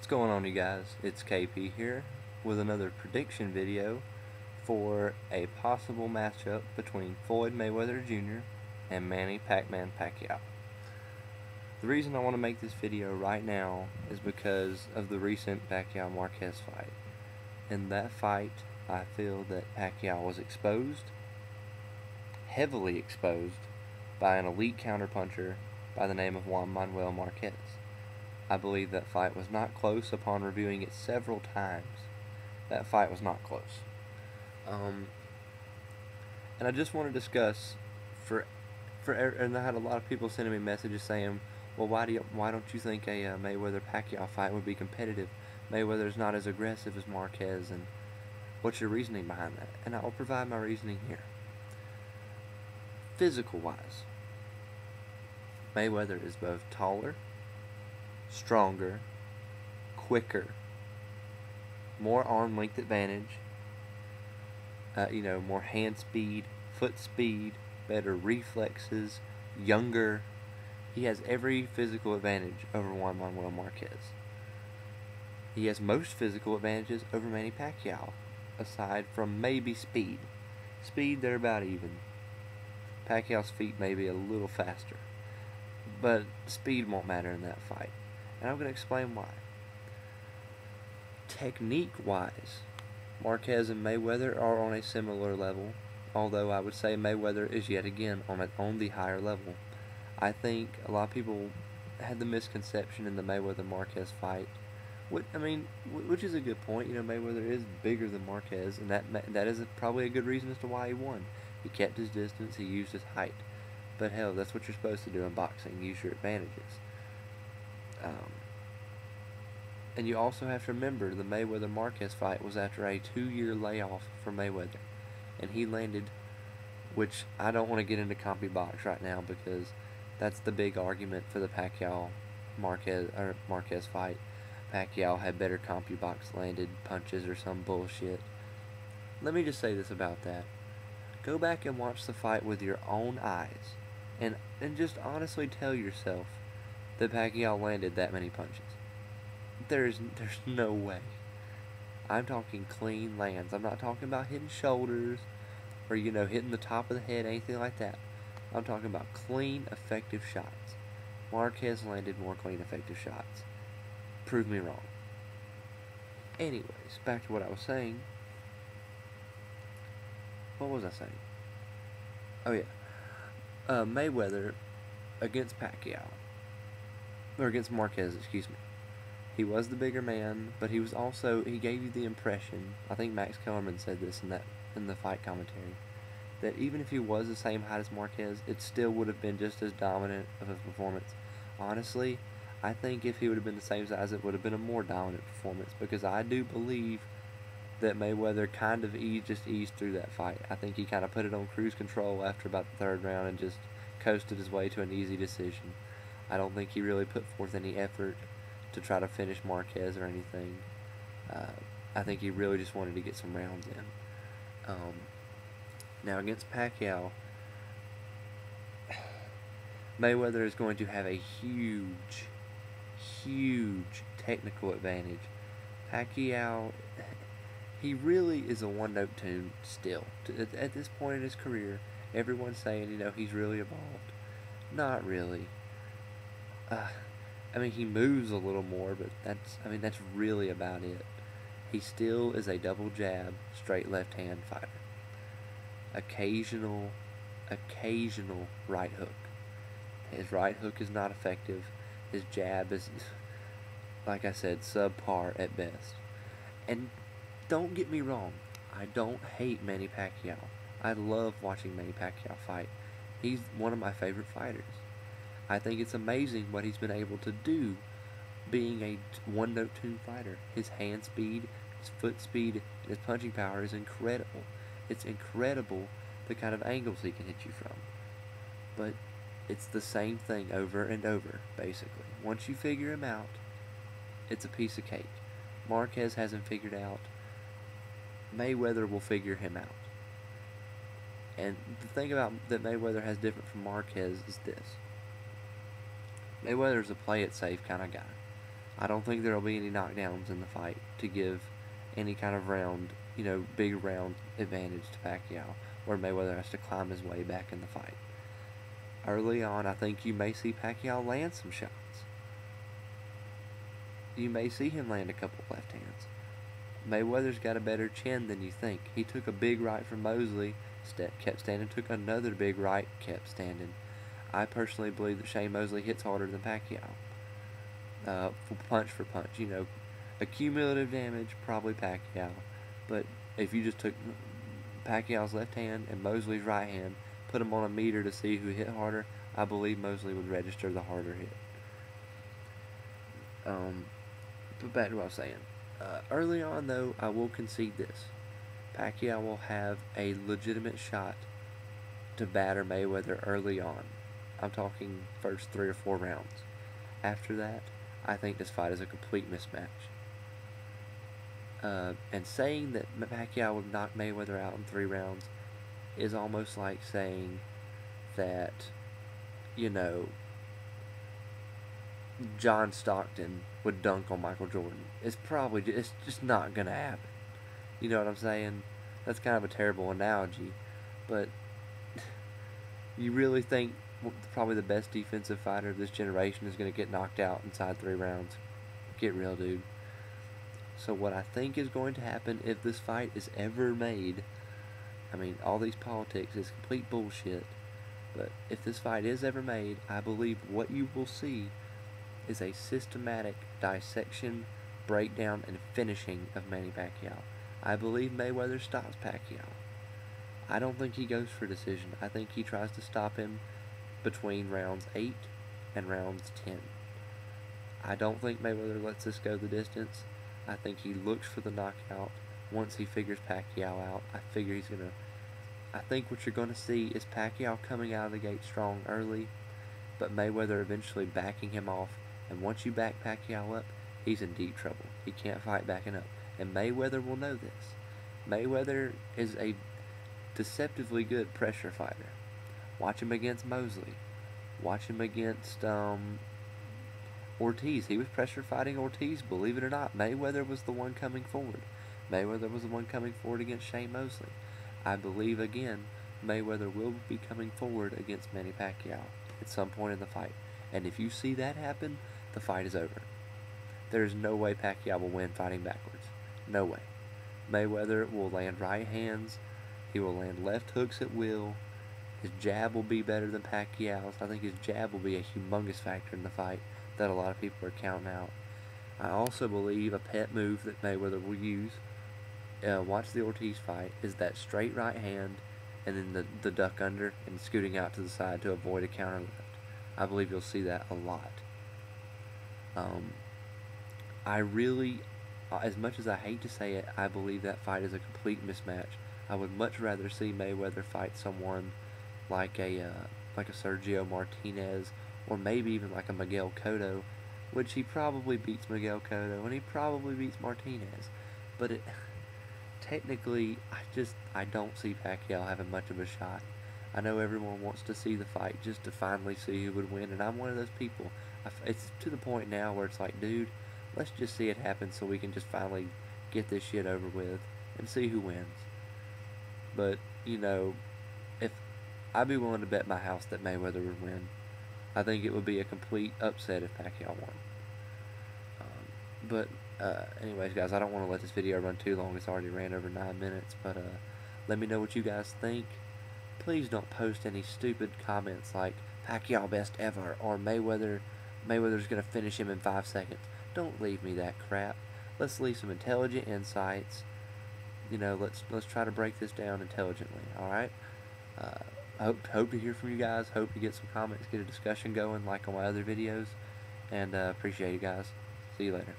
going on, you guys? It's KP here with another prediction video for a possible matchup between Floyd Mayweather Jr. and Manny Pac-Man Pacquiao. The reason I want to make this video right now is because of the recent Pacquiao-Marquez fight. In that fight, I feel that Pacquiao was exposed, heavily exposed, by an elite counterpuncher by the name of Juan Manuel Marquez. I believe that fight was not close upon reviewing it several times. That fight was not close. And I just want to discuss and I had a lot of people sending me messages saying, well, why don't you think a Mayweather-Pacquiao fight would be competitive? Mayweather's not as aggressive as Marquez, and what's your reasoning behind that? And I'll provide my reasoning here. Physical-wise, Mayweather is both taller, stronger, quicker, more arm length advantage, more hand speed, foot speed, better reflexes, younger. He has every physical advantage over Juan Manuel Marquez. He has most physical advantages over Manny Pacquiao, aside from maybe speed. Speed, they're about even. Pacquiao's feet may be a little faster, but speed won't matter in that fight. And I'm going to explain why. Technique-wise, Marquez and Mayweather are on a similar level, although I would say Mayweather is yet again on the higher level. I think a lot of people had the misconception in the Mayweather-Marquez fight, which is a good point. Mayweather is bigger than Marquez, and that is probably a good reason as to why he won. He kept his distance, he used his height. But hell, that's what you're supposed to do in boxing, use your advantages. And you also have to remember the Mayweather-Marquez fight was after a 2-year layoff for Mayweather. And he landed, which I don't want to get into CompuBox right now because that's the big argument for the Marquez fight. Pacquiao had better CompuBox landed punches or some bullshit. Let me just say this about that. Go back and watch the fight with your own eyes and just honestly tell yourself that Pacquiao landed that many punches. There's no way. I'm talking clean lands. I'm not talking about hitting shoulders or, hitting the top of the head, anything like that. I'm talking about clean, effective shots. Marquez landed more clean, effective shots. Prove me wrong. Anyways, back to what I was saying. What was I saying? Oh yeah. Mayweather against Pacquiao. Or against Marquez, excuse me. He was the bigger man, but he gave you the impression, I think Max Kellerman said this in the fight commentary, that even if he was the same height as Marquez, it still would have been just as dominant of a performance. Honestly, I think if he would have been the same size, it would have been a more dominant performance, because I do believe that Mayweather kind of eased through that fight. I think he kind of put it on cruise control after about the 3rd round and just coasted his way to an easy decision. I don't think he really put forth any effort to try to finish Marquez or anything. I think he really just wanted to get some rounds in. Now against Pacquiao, Mayweather is going to have a huge technical advantage. Pacquiao, he really is a one-note tune still. At this point in his career, everyone's saying, he's really evolved. Not really. He moves a little more, but that's really about it. He still is a double jab, straight left hand fighter. Occasional right hook. His right hook is not effective. His jab is, like I said, subpar at best. And don't get me wrong, I don't hate Manny Pacquiao. I love watching Manny Pacquiao fight. He's one of my favorite fighters. I think it's amazing what he's been able to do being a one-note tune fighter. His hand speed, his foot speed, and his punching power is incredible. It's incredible the kind of angles he can hit you from. But it's the same thing over and over, basically. Once you figure him out, it's a piece of cake. Marquez hasn't figured out. Mayweather will figure him out. And the thing about that Mayweather has different from Marquez is this. Mayweather's a play it safe kind of guy. I don't think there will be any knockdowns in the fight to give any kind of round, big round advantage to Pacquiao, where Mayweather has to climb his way back in the fight. Early on, I think you may see Pacquiao land some shots. You may see him land a couple left hands. Mayweather's got a better chin than you think. He took a big right from Mosley, kept standing, took another big right, kept standing. I personally believe that Shane Mosley hits harder than Pacquiao. Punch for punch, accumulative damage, probably Pacquiao. But if you just took Pacquiao's left hand and Mosley's right hand, put them on a meter to see who hit harder, I believe Mosley would register the harder hit. But back to what I was saying. Early on, though, I will concede this. Pacquiao will have a legitimate shot to batter Mayweather early on. I'm talking first 3 or 4 rounds. After that, I think this fight is a complete mismatch. And saying that Pacquiao would knock Mayweather out in 3 rounds is almost like saying that, John Stockton would dunk on Michael Jordan. It's just not going to happen. You know what I'm saying? That's kind of a terrible analogy, but you really think probably the best defensive fighter of this generation is going to get knocked out inside 3 rounds? Get real, dude. So what I think is going to happen if this fight is ever made, all these politics is complete bullshit, but if this fight is ever made, I believe what you will see is a systematic dissection, breakdown, and finishing of Manny Pacquiao. I believe Mayweather stops Pacquiao. I don't think he goes for decision. I think he tries to stop him between rounds 8 and rounds 10. I don't think Mayweather lets this go the distance. I think he looks for the knockout once he figures Pacquiao out. I think what you're going to see is Pacquiao coming out of the gate strong early, but Mayweather eventually backing him off. And once you back Pacquiao up, he's in deep trouble. He can't fight backing up. And Mayweather will know this. Mayweather is a deceptively good pressure fighter. Watch him against Mosley. Watch him against Ortiz. He was pressure fighting Ortiz, believe it or not. Mayweather was the one coming forward. Mayweather was the one coming forward against Shane Mosley. I believe, again, Mayweather will be coming forward against Manny Pacquiao at some point in the fight. And if you see that happen, the fight is over. There's no way Pacquiao will win fighting backwards. No way. Mayweather will land right hands. He will land left hooks at will. His jab will be better than Pacquiao's. I think his jab will be a humongous factor in the fight that a lot of people are counting out. I also believe a pet move that Mayweather will use, watch the Ortiz fight, is that straight right hand and then the duck under and scooting out to the side to avoid a counter left. I believe you'll see that a lot. I really, as much as I hate to say it, I believe that fight is a complete mismatch. I would much rather see Mayweather fight someone like a Sergio Martinez, or maybe even like a Miguel Cotto, which he probably beats Miguel Cotto, and he probably beats Martinez. But technically, I don't see Pacquiao having much of a shot. I know everyone wants to see the fight just to finally see who would win, and I'm one of those people. It's to the point now where it's like, dude, let's just see it happen so we can just finally get this shit over with and see who wins. But, if I'd be willing to bet my house that Mayweather would win. I think it would be a complete upset if Pacquiao won. Anyways, guys, I don't want to let this video run too long. It's already ran over 9 minutes, but let me know what you guys think. Please don't post any stupid comments like Pacquiao best ever or Mayweather's gonna finish him in 5 seconds. Don't leave me that crap. Let's leave some intelligent insights. Let's try to break this down intelligently. All right. Hope to hear from you guys. Hope to get some comments, get a discussion going like on my other videos, and appreciate you guys. See you later.